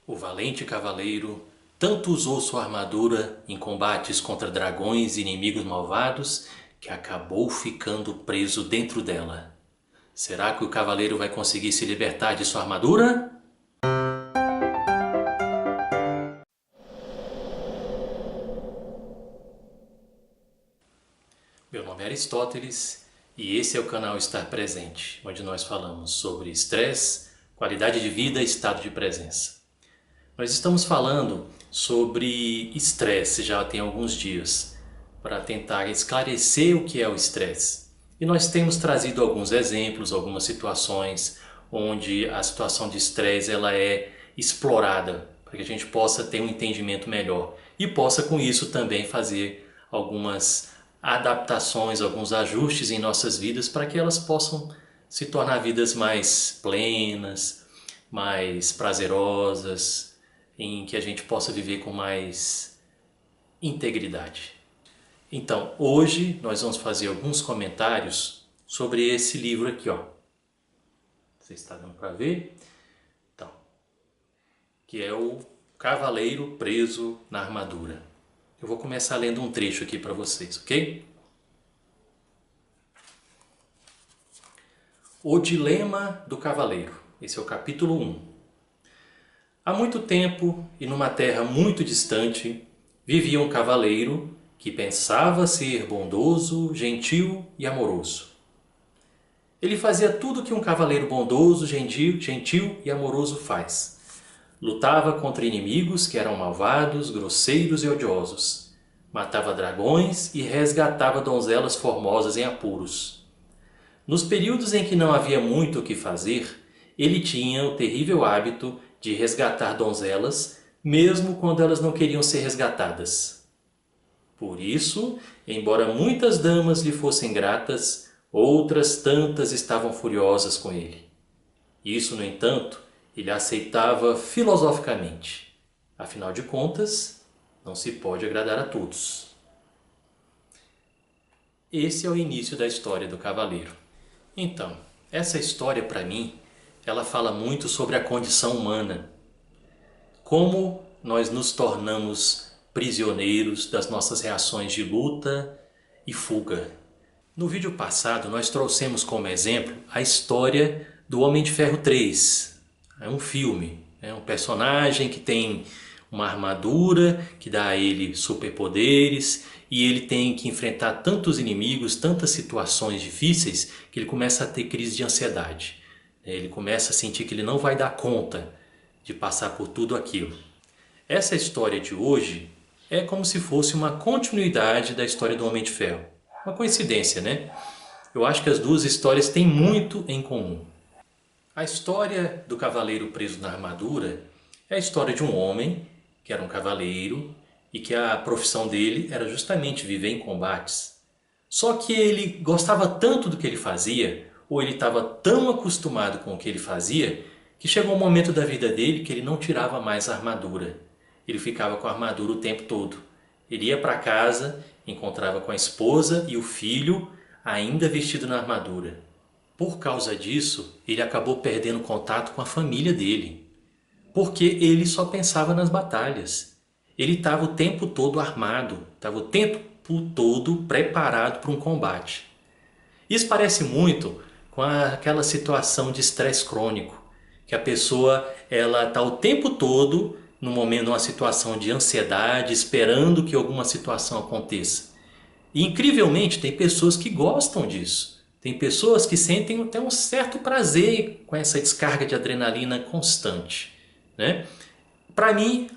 O valente cavaleiro tanto usou sua armadura em combates contra dragões e inimigos malvados que acabou ficando preso dentro dela. Será que o cavaleiro vai conseguir se libertar de sua armadura? Meu nome é Aristóteles e esse é o canal Estar Presente, onde nós falamos sobre estresse, qualidade de vida e estado de presença. Nós estamos falando sobre estresse já tem alguns dias, para tentar esclarecer o que é o estresse. E nós temos trazido alguns exemplos, algumas situações onde a situação de estresse ela é explorada, para que a gente possa ter um entendimento melhor e possa com isso também fazer algumas adaptações, alguns ajustes em nossas vidas para que elas possam se tornar vidas mais plenas, mais prazerosas, em que a gente possa viver com mais integridade. Então, hoje nós vamos fazer alguns comentários sobre esse livro aqui, ó. Você está dando para ver? Então, que é o Cavaleiro Preso na Armadura. Eu vou começar lendo um trecho aqui para vocês, ok? O Dilema do Cavaleiro. Esse é o capítulo 1. Há muito tempo e numa terra muito distante vivia um cavaleiro que pensava ser bondoso, gentil e amoroso. Ele fazia tudo o que um cavaleiro bondoso, gentil e amoroso faz. Lutava contra inimigos que eram malvados, grosseiros e odiosos. Matava dragões e resgatava donzelas formosas em apuros. Nos períodos em que não havia muito o que fazer, ele tinha o terrível hábito de resgatar donzelas, mesmo quando elas não queriam ser resgatadas. Por isso, embora muitas damas lhe fossem gratas, outras tantas estavam furiosas com ele. Isso, no entanto, ele aceitava filosoficamente. Afinal de contas, não se pode agradar a todos. Esse é o início da história do cavaleiro. Então, essa história para mim, ela fala muito sobre a condição humana. Como nós nos tornamos prisioneiros das nossas reações de luta e fuga. No vídeo passado nós trouxemos como exemplo a história do Homem de Ferro 3. É um filme, é um personagem que tem uma armadura que dá a ele superpoderes e ele tem que enfrentar tantos inimigos, tantas situações difíceis que ele começa a ter crise de ansiedade. Ele começa a sentir que ele não vai dar conta de passar por tudo aquilo. Essa história de hoje é como se fosse uma continuidade da história do Homem de Ferro. Uma coincidência, né? Eu acho que as duas histórias têm muito em comum. A história do cavaleiro preso na armadura é a história de um homem que era um cavaleiro e que a profissão dele era justamente viver em combates. Só que ele gostava tanto do que ele fazia, ou ele estava tão acostumado com o que ele fazia, que chegou um momento da vida dele que ele não tirava mais a armadura. Ele ficava com a armadura o tempo todo. Ele ia para casa, encontrava com a esposa e o filho ainda vestido na armadura. Por causa disso, ele acabou perdendo contato com a família dele. Porque ele só pensava nas batalhas. Ele estava o tempo todo armado, estava o tempo todo preparado para um combate. Isso parece muito com aquela situação de estresse crônico, que a pessoa ela está o tempo todo numa situação de ansiedade, esperando que alguma situação aconteça. E incrivelmente tem pessoas que gostam disso. Tem pessoas que sentem até um certo prazer com essa descarga de adrenalina constante, né? Para mim,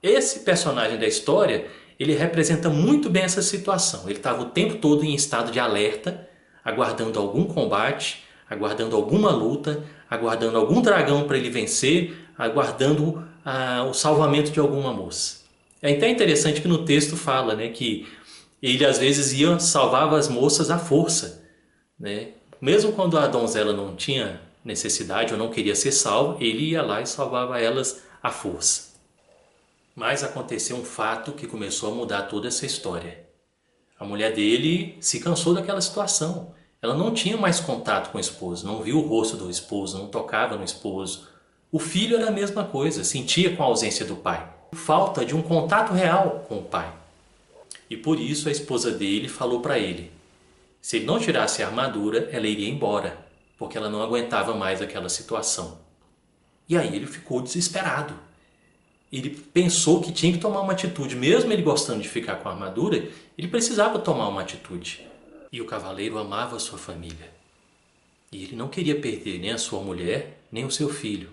esse personagem da história, ele representa muito bem essa situação. Ele estava o tempo todo em estado de alerta, aguardando algum combate, aguardando alguma luta, aguardando algum dragão para ele vencer, aguardando o salvamento de alguma moça. É até interessante que no texto fala, né, que ele às vezes salvava as moças à força, né? Mesmo quando a donzela não tinha necessidade ou não queria ser salva, ele ia lá e salvava elas à força. Mas aconteceu um fato que começou a mudar toda essa história. A mulher dele se cansou daquela situação. Ela não tinha mais contato com o esposo, não viu o rosto do esposo, não tocava no esposo, O filho era a mesma coisa, sentia com a ausência do pai, falta de um contato real com o pai. E por isso a esposa dele falou para ele, se ele não tirasse a armadura, ela iria embora, porque ela não aguentava mais aquela situação. E aí ele ficou desesperado. Ele pensou que tinha que tomar uma atitude, mesmo ele gostando de ficar com a armadura, ele precisava tomar uma atitude. E o cavaleiro amava a sua família. E ele não queria perder nem a sua mulher, nem o seu filho.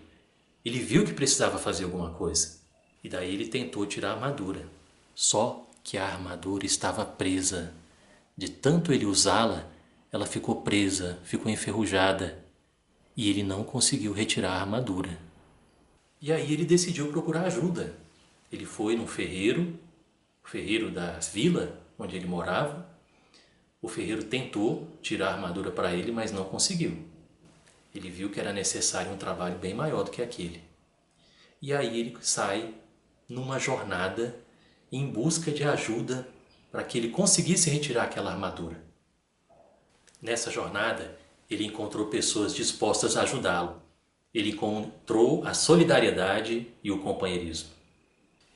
Ele viu que precisava fazer alguma coisa. E daí ele tentou tirar a armadura. Só que a armadura estava presa. De tanto ele usá-la, ela ficou presa, ficou enferrujada. E ele não conseguiu retirar a armadura. E aí ele decidiu procurar ajuda. Ele foi num ferreiro, o ferreiro da vila onde ele morava. O ferreiro tentou tirar a armadura para ele, mas não conseguiu. Ele viu que era necessário um trabalho bem maior do que aquele. E aí ele sai numa jornada em busca de ajuda para que ele conseguisse retirar aquela armadura. Nessa jornada, ele encontrou pessoas dispostas a ajudá-lo. Ele encontrou a solidariedade e o companheirismo.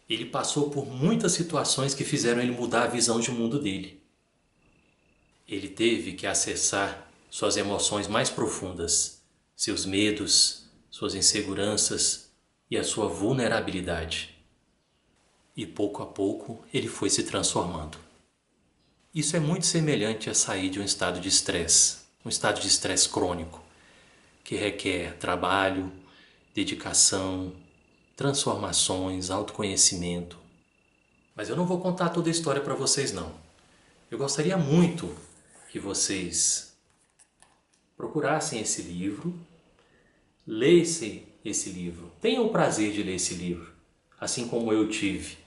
Ele passou por muitas situações que fizeram ele mudar a visão de mundo dele. Ele teve que acessar suas emoções mais profundas, seus medos, suas inseguranças e a sua vulnerabilidade. E pouco a pouco ele foi se transformando. Isso é muito semelhante a sair de um estado de estresse crônico, que requer trabalho, dedicação, transformações, autoconhecimento. Mas eu não vou contar toda a história para vocês não. Eu gostaria muito que vocês procurassem esse livro, lessem esse livro, tenham o prazer de ler esse livro, assim como eu tive.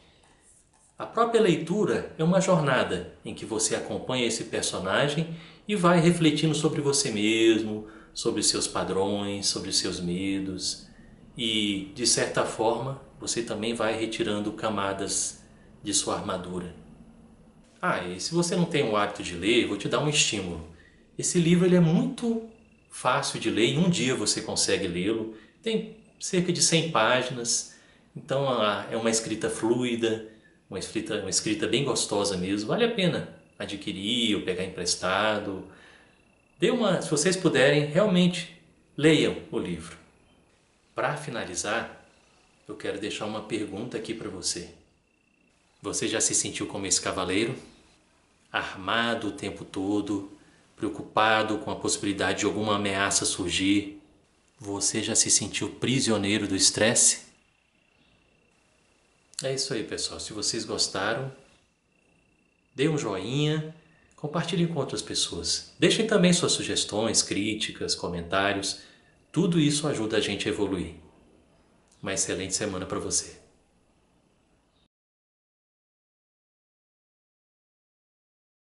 A própria leitura é uma jornada em que você acompanha esse personagem e vai refletindo sobre você mesmo, sobre seus padrões, sobre seus medos e, de certa forma, você também vai retirando camadas de sua armadura. E se você não tem o hábito de ler, vou te dar um estímulo. Esse livro ele é muito fácil de ler, em um dia você consegue lê-lo. Tem cerca de 100 páginas, então é uma escrita fluida, uma escrita bem gostosa mesmo. Vale a pena adquirir ou pegar emprestado. Se vocês puderem, realmente leiam o livro. Para finalizar, eu quero deixar uma pergunta aqui para você. Você já se sentiu como esse cavaleiro? Armado o tempo todo, preocupado com a possibilidade de alguma ameaça surgir? Você já se sentiu prisioneiro do estresse? É isso aí, pessoal. Se vocês gostaram, dê um joinha, compartilhem com outras pessoas. Deixem também suas sugestões, críticas, comentários. Tudo isso ajuda a gente a evoluir. Uma excelente semana para você.